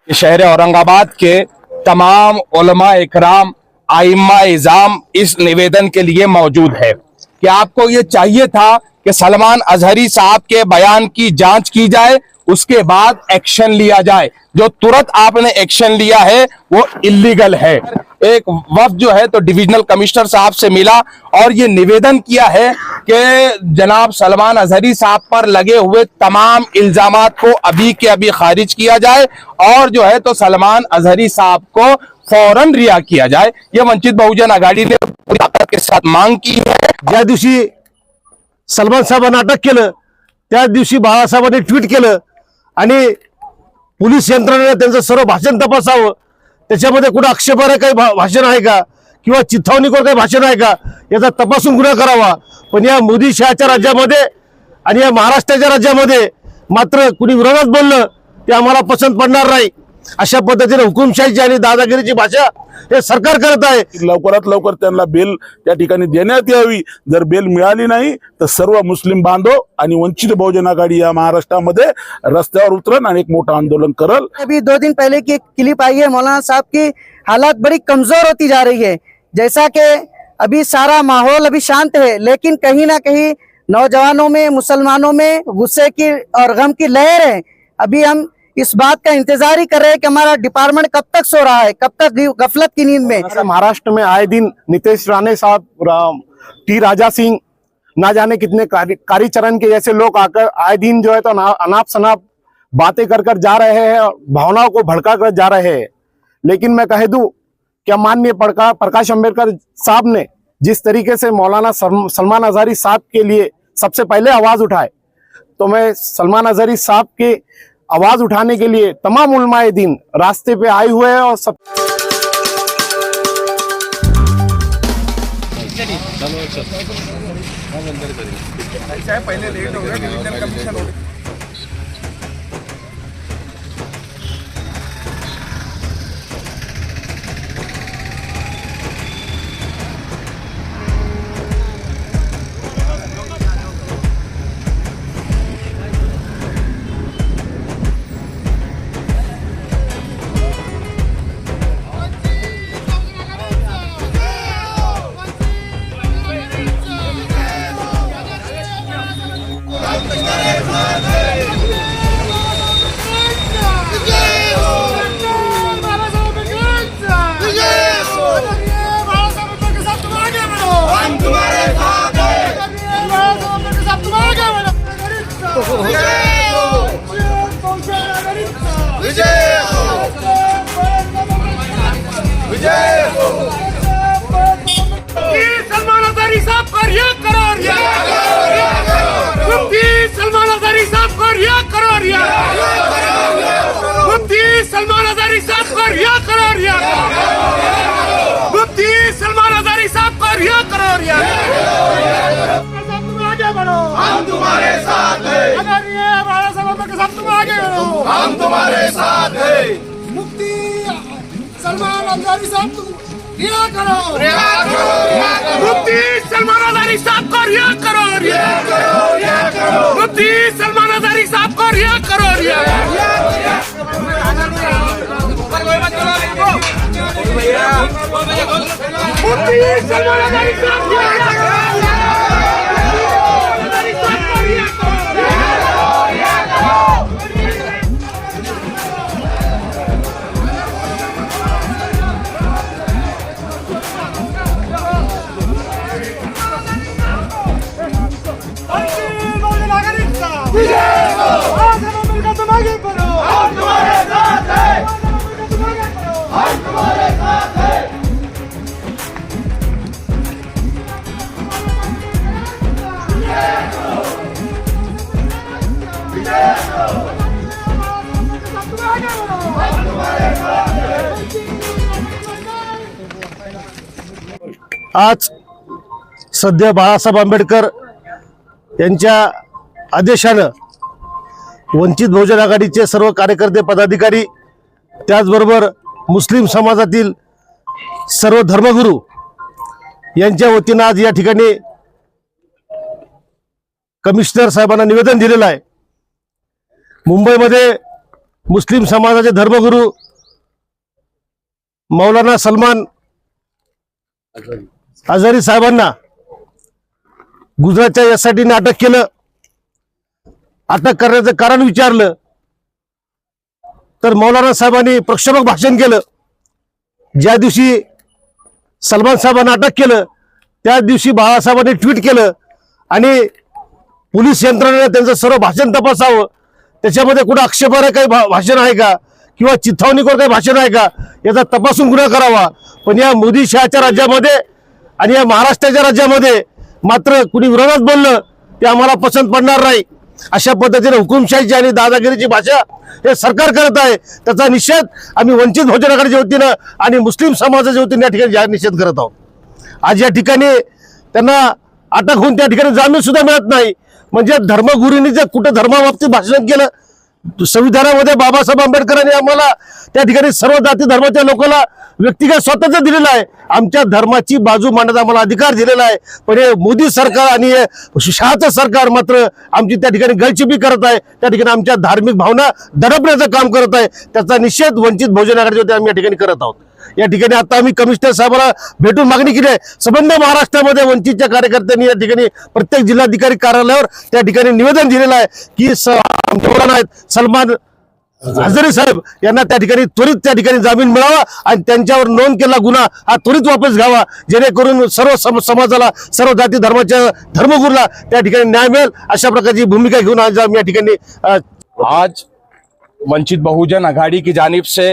शहर औरंगाबाद के तमाम उलमा इकराम आइम्मा इज़ाम इस निवेदन के लिए मौजूद है कि आपको ये चाहिए था कि सलमान अजहरी साहब के बयान की जांच की जाए, उसके बाद एक्शन लिया जाए। जो तुरंत आपने एक्शन लिया है वो इलीगल है। एक वफ्द जो है तो डिविजनल कमिश्नर साहब से मिला और ये निवेदन किया है कि जनाब सलमान अजहरी साहब पर लगे हुए तमाम इल्जामात को अभी के अभी खारिज किया जाए और जो है तो सलमान अजहरी साहब को फौरन रिहा किया जाए। ये वंचित बहुजन आघाडी ने पूरी ताकद के साथ मांग की है। ज्या दिवशी सलमान साहेबांना अटक केलं त्या दिवशी बाळासाहेबांनी ट्विट केलं आणि पोलीस यंत्रणेने त्यांचं सर्व भाषण तपासावं, त्याच्यामध्ये कुठं आक्षेपार्ह काही भाषण आहे का किंवा चिथावणीकर काही भाषण आहे का याचा तपासून गुन्हा करावा। पण या मोदी शहाच्या राज्यामध्ये आणि या महाराष्ट्राच्या राज्यामध्ये मात्र कुणी विरोधात बोललं ते आम्हाला पसंत पडणार नाही। अशा पद्धतीने हुकुमशाहीची आणि दादागिरीची भाषा हे सरकार करत आहे। लवकरात लवकर त्यांना बेल त्या ठिकाणी देण्यात यावी। जर बेल मिळाली नाही तर सर्व मुस्लिम बांधव आणि वंचित बहुजन आघाडी या महाराष्ट्रामध्ये रस्त्यावर उतरन आणि एक मोठं आंदोलन करल। अभी 2 दिन पहले की एक क्लिप आई है, मौलाना साहब की हालात बड़ी कमजोर होती जा रही है। जैसा कि अभी सारा माहौल अभी शांत है, लेकिन कहीं ना कहीं नौजवानों में, मुसलमानों में गुस्से की और गम की लहर है। अभी हम इस बात का इंतजार ही कर रहे हैं कि हमारा डिपार्टमेंट कब तक सो रहा है, कब तक गफलत की नींद में। महाराष्ट्र में आए दिन नीतीश राणे साहब, टी राजा सिंह, ना जाने कितने कारीचरण के जैसे लोग आकर आए दिन जो है तो अनाप शनाप बातें कर जा रहे हैं, भावनाओं को भड़का कर जा रहे हैं। लेकिन मैं कह दूं कि माननीय प्रकाश अंबेडकर साहब ने जिस तरीके से मौलाना सलमान अजहरी साहब के लिए सबसे पहले आवाज उठाए, तो मैं सलमान अजहरी साहब के आवाज उठाने के लिए तमाम उलमाए दिन रास्ते पे आए हुए हैं। और सब पहले लेट हो गया। सलमान अजहरी साहब को रिहा करो, मुफ्ती सलमान अजहरी साहब को रिहा करो, मुफ्ती सलमान अजहरी साहब को रिहा करो, मुफ्ती सलमान अजहरी साहब को रिहा करो। तुम आगे बढ़ो, हम तुम्हारे साथ हैं। अगर ये बाला साहब के साथ तुम आगे बढ़ो, हम तुम्हारे साथ हैं। मुफ्ती सलमान अजहरी साहब तुम रिहा करो, मुफ्ती सलमान अजहरी साहब को रिहा करो, मुफ्ती सलमान अजहरी साहब को रिहा करो, मुफ्ती सलमान अजहरी साहब आज सध्या बाळासाहेब आंबेडकर यांच्या आदेशानं वंचित बहुजन आघाडीचे सर्व कार्यकर्ते, पदाधिकारी, त्याचबरोबर मुस्लिम समाजातील सर्व धर्मगुरू यांच्या वतीनं आज या ठिकाणी कमिशनर साहेबांना निवेदन दिलेलं आहे। मुंबईमध्ये मुस्लिम समाजाचे धर्मगुरू मौलाना सलमान अझहरी साहेबांना गुजरातच्या एसआयटीने अटक केलं. अटक करण्याचं कारण विचारलं तर मौलाना साहेबांनी प्रक्षोभक भाषण केलं. ज्या दिवशी सलमान साहेबांना अटक केलं त्या दिवशी बाळासाहेबांनी ट्विट केलं आणि पोलीस यंत्रणेने त्यांचं सर्व भाषण तपासावं. त्याच्यामध्ये कुठं आक्षेपार्ह काही भाषण आहे का किंवा चिथावणीकर काही भाषण आहे का याचा तपासून गुन्हा करावा. पण या मोदी शहाच्या राज्यामध्ये आणि या महाराष्ट्राच्या राज्यामध्ये मात्र कुणी विरोधात बोललं ते आम्हाला पसंत पडणार नाही. अशा पद्धतीने हुकुमशाहीची आणि दादागिरीची भाषा हे सरकार करत आहे. त्याचा निषेध आम्ही वंचित बहुजन आघाडीच्या वतीनं आणि मुस्लिम समाजाच्या वतीने या ठिकाणी जाहीर निषेध करत आहोत. आज या ठिकाणी त्यांना अटक होऊन त्या ठिकाणी जामीन सुद्धा मिळत नाही. म्हणजे धर्मगुरूंनी जर कुठं धर्माबाबतीत भाषण केलं, संविधानामध्ये बाबासाहेब आंबेडकरांनी आम्हाला त्या ठिकाणी सर्व जाती धर्माच्या लोकांना व्यक्तिगत स्वातंत्र्य दिलेलं आहे. आमच्या धर्माची बाजू मांडण्याचा आम्हाला अधिकार दिलेला आहे. पण हे मोदी सरकार आणि शहाचं सरकार मात्र आमची त्या ठिकाणी गळचिपी करत आहे. त्या ठिकाणी आमच्या धार्मिक भावना दडपण्याचं काम करत आहे. त्याचा निषेध वंचित बहुजन आघाडीच्या आम्ही या ठिकाणी करत आहोत. या ठिकाणी आता आम्ही कमिशनर साहेबांना भेटून मागणी केली आहे. संबंध महाराष्ट्रामध्ये वंचितच्या कार्यकर्त्यांनी या ठिकाणी प्रत्येक जिल्हाधिकारी कार्यालयावर त्या ठिकाणी निवेदन दिलेलं आहे की सलमान अझहरी साहेब यांना त्या ठिकाणी त्वरित त्या ठिकाणी जामीन मिळावा आणि त्यांच्यावर नोंद केलेला गुन्हा हा त्वरित वापस घ्यावा, जेणेकरून सर्व समाजाला, सर्व जाती धर्माच्या धर्मगुरूला त्या ठिकाणी न्याय मिळेल. अशा प्रकारची भूमिका घेऊन आज आम्ही या ठिकाणी आज वंचित बहुजन आघाड़ी की जानिब से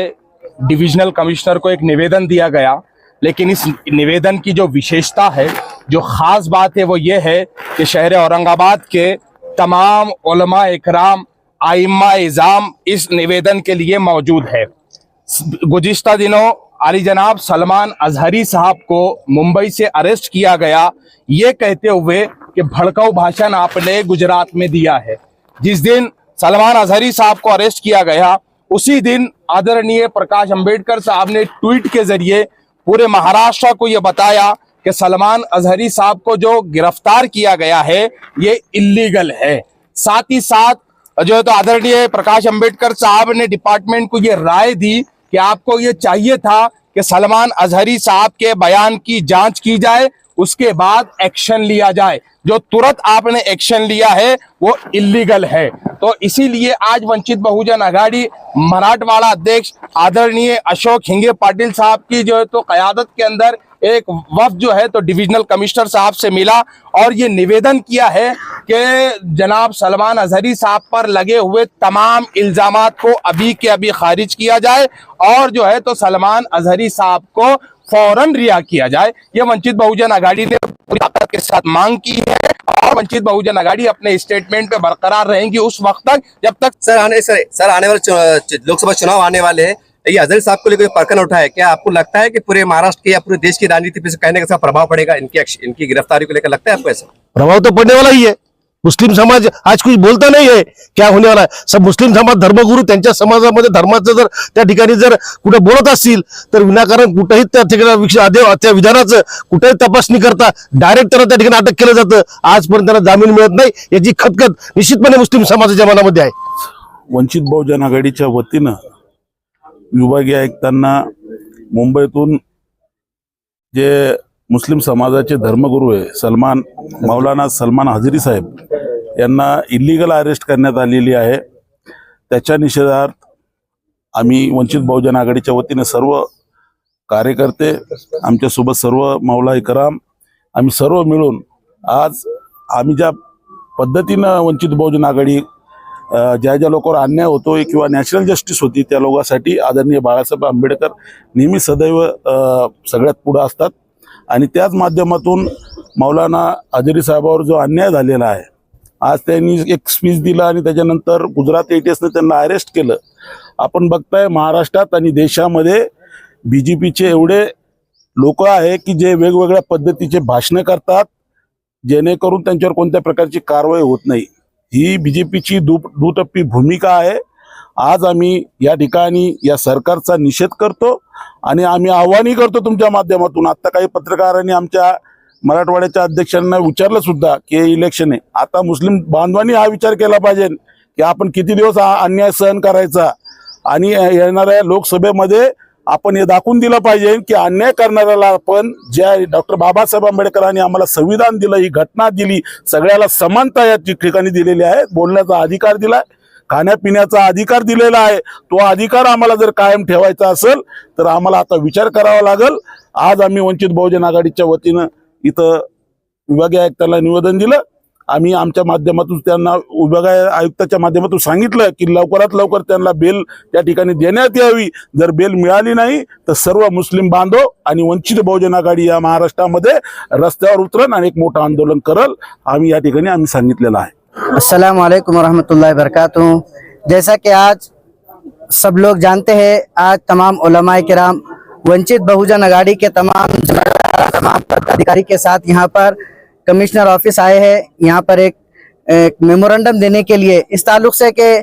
डिविजनल कमिश्नर को एक निवेदन दिया गया, लेकिन इस निवेदन की जो विशेषता है, जो खास बात है वो ये है कि शहर औरंगाबाद के तमाम उलमा इकराम, आइम्मा इज़ाम इस निवेदन के लिए मौजूद है. गुज़िश्ता दिनों आली जनाब सलमान अज़हरी साहब को मुंबई से अरेस्ट किया गया, ये कहते हुए कि भड़काऊ भाषण आपने गुजरात में दिया है. जिस दिन सलमान अज़हरी साहब को अरेस्ट किया गया उसी दिन आदरणीय प्रकाश अंबेडकर साहब ने ट्वीट के जरिए पूरे महाराष्ट्र को यह बताया कि सलमान अज़हरी साहब को जो गिरफ्तार किया गया है ये इल्लीगल है. साथ ही साथ जो है तो आदरणीय प्रकाश अंबेडकर साहब ने डिपार्टमेंट को ये राय दी कि आपको ये चाहिए था कि सलमान अज़हरी साहब के बयान की जांच की जाए, उसके बाद एक्शन लिया जाए. जो तुरंत आपने एक्शन लिया है वो इल्लीगल है. तो इसीलिए आज वंचित बहुजन आघाड़ी मराठवाड़ा अध्यक्ष आदरणीय अशोक हिंगे पाटिल साहब की जो है तो क़यादत के अंदर एक वफ्द जो है तो डिविजनल कमिश्नर साहब से मिला और ये निवेदन किया है कि जनाब सलमान अज़हरी साहब पर लगे हुए तमाम इल्जामात को अभी के अभी खारिज किया जाए और जो है तो सलमान अज़हरी साहब को फौरन रिहा किया जाए. ये वंचित बहुजन आघाड़ी ने पूरी ताकत के साथ मांग की है और वंचित बहुजन आघाड़ी अपने स्टेटमेंट पे बरकरार रहेंगी उस वक्त तक जब तक सर आने वाले लोकसभा चुनाव आने वाले हैं. ये अज़हरी साहब को लेकर प्रकरण उठा है, क्या आपको लगता है कि पूरे महाराष्ट्र की या पूरे देश की राजनीति पे कहने का प्रभाव पड़ेगा इनकी गिरफ्तारी को लेकर, लगता है आपको ऐसा? प्रभाव तो पड़ने वाला ही है. मुस्लिम समाज आज कुछ बोलता नहीं है क्या होने वाला है. सब मुस्लिम समाज धर्मगुरू त्यांच्या समाजामध्ये धर्माचं जर त्या ठिकाणी जर कुठे बोलत असतील तर विनाकारण कुठेही त्या ठिकाणी त्या विधानाचं कुठेही तपासणी करता डायरेक्ट त्यांना त्या ठिकाणी अटक केलं जातं. आजपर्यंत त्यांना जामीन मिळत नाही. याची खतखत निश्चितपणे मुस्लिम समाजाच्या मनामध्ये आहे. वंचित बहुजन आघाडीच्या वतीनं विभागीय आयुक्तांना मुंबईतून जे मुस्लिम समाजाचे धर्मगुरू आहे मौलाना सलमान अझहरी साहेब यांना इल्लीगल अरेस्ट करण्यात आलेली आहे. त्याच्या निषेधार्थ आम्ही वंचित बहुजन आघाडीच्या वतीने सर्व कार्यकर्ते, आमच्यासोबत सर्व मौला इकराम, आम्ही सर्व मिळून आज आम्ही ज्या पद्धतीनं वंचित बहुजन आघाडी ज्या लोकांवर अन्याय होतोय किंवा नॅचरल जस्टिस होती त्या लोकांसाठी आदरणीय बाळासाहेब आंबेडकर नेहमी सदैव सगळ्यात पुढे असतात आणि त्याच माध्यमातून मौलाना अझहरी साहेबावर जो अन्याय झालेला आहे, आज त्यांनी एक स्पीच दिला आणि त्याच्यानंतर गुजरात एटीएसने त्यांना अरेस्ट केलं. आपण बघताय महाराष्ट्रात आणि देशामध्ये बीजेपीचे एवढे लोक आहे की जे वेगवेगळ्या पद्धतीचे भाषणं करतात जेणेकरून त्यांच्यावर कोणत्या प्रकारची कारवाई होत नाही. ही बीजेपीची दुटप्पी भूमिका आहे. आज आम्ही या ठिकाणी या सरकारचा निषेध करतो आणि आम्ही आव्हानही करतो तुमच्या माध्यमातून. आता काही पत्रकारांनी आमच्या मराठवाड्याच्या अध्यक्षांना विचारलं सुद्धा की इलेक्शन आहे, आता मुस्लिम बांधवांनी हा विचार केला पाहिजे की आपण किती दिवस हा अन्याय सहन करायचा. आणि येणाऱ्या लोकसभेमध्ये आपण हे दाखवून दिलं पाहिजे की अन्याय करणाऱ्याला आपण ज्या डॉक्टर बाबासाहेब आंबेडकरांनी आम्हाला संविधान दिलं, ही घटना दिली, सगळ्याला समानता या ठिकाणी दिलेली आहे, बोलण्याचा अधिकार दिलाय, खाण्यापिण्याचा अधिकार दिलेला आहे, तो अधिकार आम्हाला जर कायम ठेवायचा असेल तर आम्हाला आता विचार करावा लागेल। आज आम्ही वंचित बहुजन आघाडीच्या वतीनं इथं विभागीय आयुक्ताला निवेदन दिलं। आम्ही आमच्या माध्यमातून त्यांना विभागीय आयुक्ताच्या माध्यमातून सांगितलं की लवकरात लवकर त्यांना बेल त्या ठिकाणी देण्यात यावी। जर बेल मिळाली नाही तर सर्व मुस्लिम बांधव आणि वंचित बहुजन आघाडी या महाराष्ट्रामध्ये रस्त्यावर उतरन आणि एक मोठं आंदोलन करल, आम्ही या ठिकाणी आम्ही सांगितलेलं आहे। अस्सलाम वालेकुम रहमतुल्लाहि वबरकातुहू। जैसा कि आज सब लोग जानते हैं, आज तमाम उलमाए किराम वंचित बहुजन आघाड़ी के तमाम पदाधिकारी के साथ यहाँ पर कमिश्नर ऑफिस आए हैं, यहाँ पर एक मेमोरेंडम देने के लिए। इस ताल्लुक से कि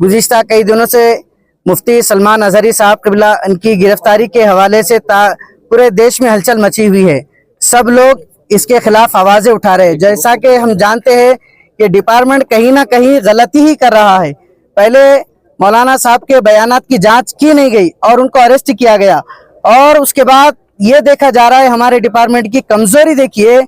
गुज़िश्ता कई दिनों से मुफ्ती सलमान अजहरी साहब क़िबला इनकी गिरफ्तारी के हवाले से पूरे देश में हलचल मची हुई है। सब लोग इसके खिलाफ आवाज़ें उठा रहे हैं। जैसा कि हम जानते हैं कि डिपार्टमेंट कहीं ना कहीं गलती ही कर रहा है। पहले मौलाना साहब के बयानात की जांच की नहीं गई और उनको अरेस्ट किया गया, और उसके बाद ये देखा जा रहा है हमारे डिपार्टमेंट की कमजोरी। देखिए,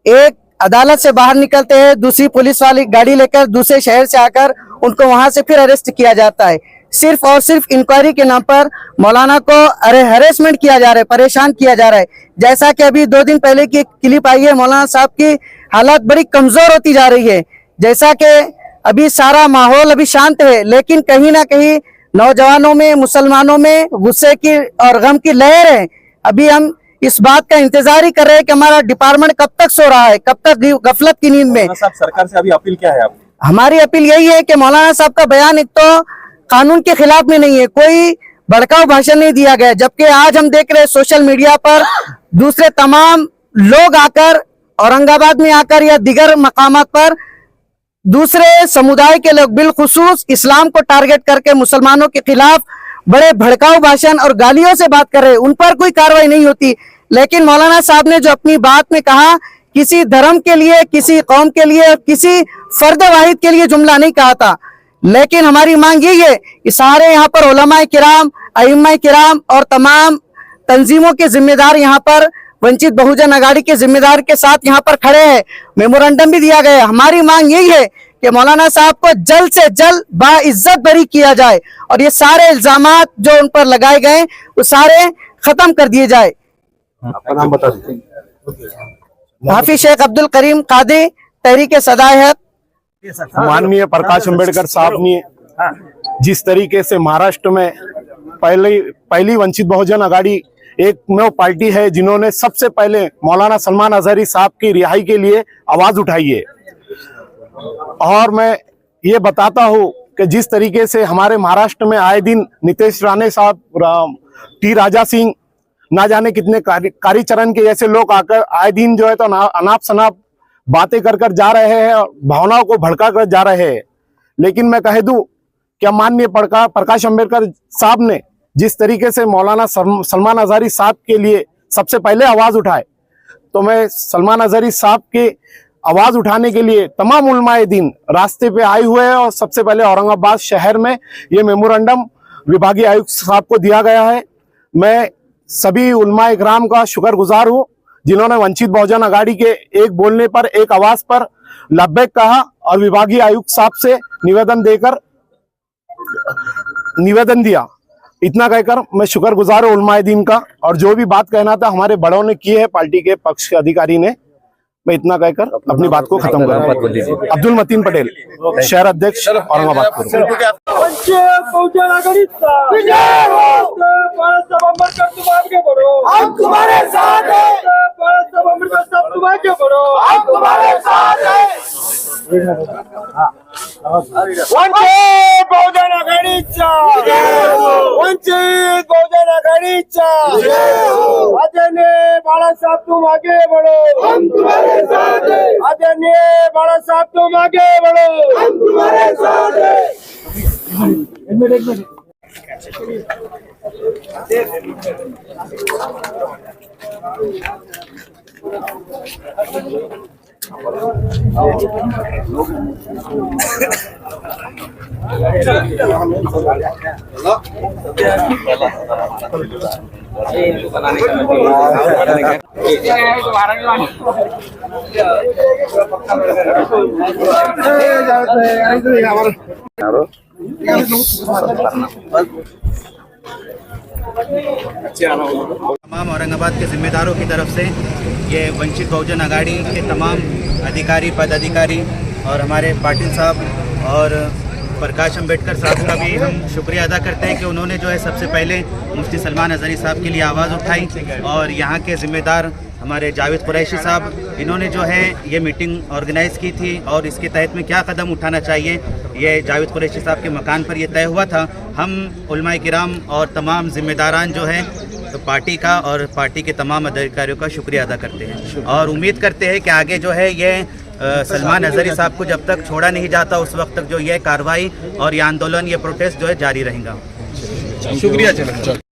एक अदालत से बाहर निकलते हैं, दूसरी पुलिस वाली गाड़ी लेकर दूसरे शहर से आकर उनको वहां से फिर अरेस्ट किया जाता है। सिर्फ और सिर्फ इंक्वायरी के नाम पर मौलाना को हरेसमेंट किया जा रहा है, परेशान किया जा रहा है। जैसा कि अभी 2 दिन पहले की क्लिप आई है, मौलाना साहब की हालत बड़ी कमजोर होती जा रही है। जैसा कि अभी सारा माहौल अभी शांत है, लेकिन कहीं ना कहीं नौजवानों में, मुसलमानों में गुस्से की और गम की लहर है। अभी हम इस बात का इंतजार ही कर रहे हैं कि हमारा डिपार्टमेंट कब तक सो रहा है, कब तक गफलत की नींद में। सरकार से अभी अपील क्या है आप? हमारी अपील यही है कि मौलाना साहब का बयान एक तो कानून के खिलाफ में नहीं है, कोई भड़काऊ भाषण नहीं दिया गया, जबकि आज हम देख रहे हैं सोशल मीडिया पर दूसरे तमाम लोग आकर औरंगाबाद में आकर या दिगर मकामात पर दूसरे समुदाय के लोग बिलखुसूस इस्लाम को टारगेट करके मुसलमानों के खिलाफ बड़े भड़काऊ भाषण और गालियों से बात कर रहे हैं। उन पर कोई कार्रवाई नहीं होती। लेकिन मौलाना साहब ने जो अपनी बात में कहा, किसी धर्म के लिए, किसी कौम के लिए, किसी फर्द वाहिद के लिए जुमला नहीं कहा था। लेकिन हमारी मांग यही है कि सारे यहाँ पर उलमाए किराम, अइम्माए किराम और तमाम तंजीमों के जिम्मेदार यहाँ पर वंचित बहुजन आघाड़ी के जिम्मेदार के साथ यहाँ पर खड़े हैं। मेमोरेंडम भी दिया गया है। हमारी मांग यही है कि मौलाना साहब को जल्द से जल्द बाइज्जत बरी किया जाए और ये सारे इल्जामात जो उन पर लगाए गए वो सारे खत्म कर दिए जाए। आपका नाम बता दीजिए। हाफिज शेख अब्दुल करीम कादी, तहरीक सदायत। माननीय प्रकाश अंबेडकर साहब ने जिस तरीके से महाराष्ट्र में पहली वंचित बहुजन आघाड़ी एकमेव पार्टी है जिन्होंने सबसे पहले मौलाना सलमान अजहरी साहब की रिहाई के लिए आवाज उठाई है। और मैं ये बताता हूँ कि जिस तरीके से हमारे महाराष्ट्र में आए दिन नीतीश राणे साहब, टी राजा सिंह, ना जाने कितने कारीचरण के जैसे लोग आकर आए दिन जो है तो अनाप शनाप बातें कर जा रहे हैं और भावनाओं को भड़का कर जा रहे हैं। लेकिन मैं कह दूं कि माननीय प्रकाश अंबेडकर साहब ने जिस तरीके से मौलाना सलमान अजहरी साहब के लिए सबसे पहले आवाज उठाए, तो मैं सलमान अजहरी साहब के आवाज उठाने के लिए तमाम उलमाए दीन रास्ते पे आए हुए हैं। और सबसे पहले औरंगाबाद शहर में ये मेमोरेंडम विभागीय आयुक्त साहब को दिया गया है। मैं सभी उलमाए इकराम का शुक्रगुजार हूँ जिन्होंने वंचित बहुजन आघाड़ी के एक बोलने पर, एक आवाज पर लब्बैक कहा और विभागीय आयुक्त साहब से निवेदन दिया। इतना कहकर मैं शुक्रगुजार हूँ उलमाए दीन का। और जो भी बात कहना था हमारे बड़ों ने की है, पार्टी के पक्ष के अधिकारी ने। मैं इतना कहकर अपनी बात को खत्म कर रहा हूँ। अब्दुल मतीन पटेल, शहर अध्यक्ष औरंगाबाद। वंचित बहुजन आघाड़ीचा विजय हो। बाळासाहेब आंबेडकर तुम आगे बढ़ो, हम तुम्हारे साथ हैं। बाळासाहेब आंबेडकर साहब तुम आगे बढ़ो, हम तुम्हारे साथ हैं। वंचित बहुजन आघाडीचा वंचित बहुजन आघाडीचा आदरणीय बाळासाहेब तुम आगे बढ़ो, हम तुम्हारे साथ हैं। आदरणीय बाळासाहेब तुम आगे बढ़ो, हम तुम्हारे साथ हैं। एक मिनट तमाम औरंगाबाद के जिम्मेदारों की तरफ से ये वंचित बहुजन अघाड़ी के तमाम अधिकारी पदाधिकारी और हमारे पाटिल साहब और प्रकाश अम्बेडकर साहब का भी हम शुक्रिया अदा करते हैं कि उन्होंने जो है सबसे पहले मुफ्ती सलमान अज़हरी साहब के लिए आवाज़ उठाई और यहाँ के ज़िम्मेदार हमारे जावेद कुरैशी साहब इन्होंने जो है ये मीटिंग ऑर्गेनाइज़ की थी और इसके तहत में क्या कदम उठाना चाहिए ये जावेद कुरैशी साहब के मकान पर ये तय हुआ था। हम उलमाए किराम और तमाम ज़िम्मेदारान जो है तो पार्टी का और पार्टी के तमाम अधिकारियों का शुक्रिया अदा करते हैं और उम्मीद करते हैं कि आगे जो है ये सलमान अज़हरी साहब को जब तक छोड़ा नहीं जाता उस वक्त तक जो ये कार्रवाई और ये आंदोलन ये प्रोटेस्ट जो है जारी रहेगा। शुक्रिया।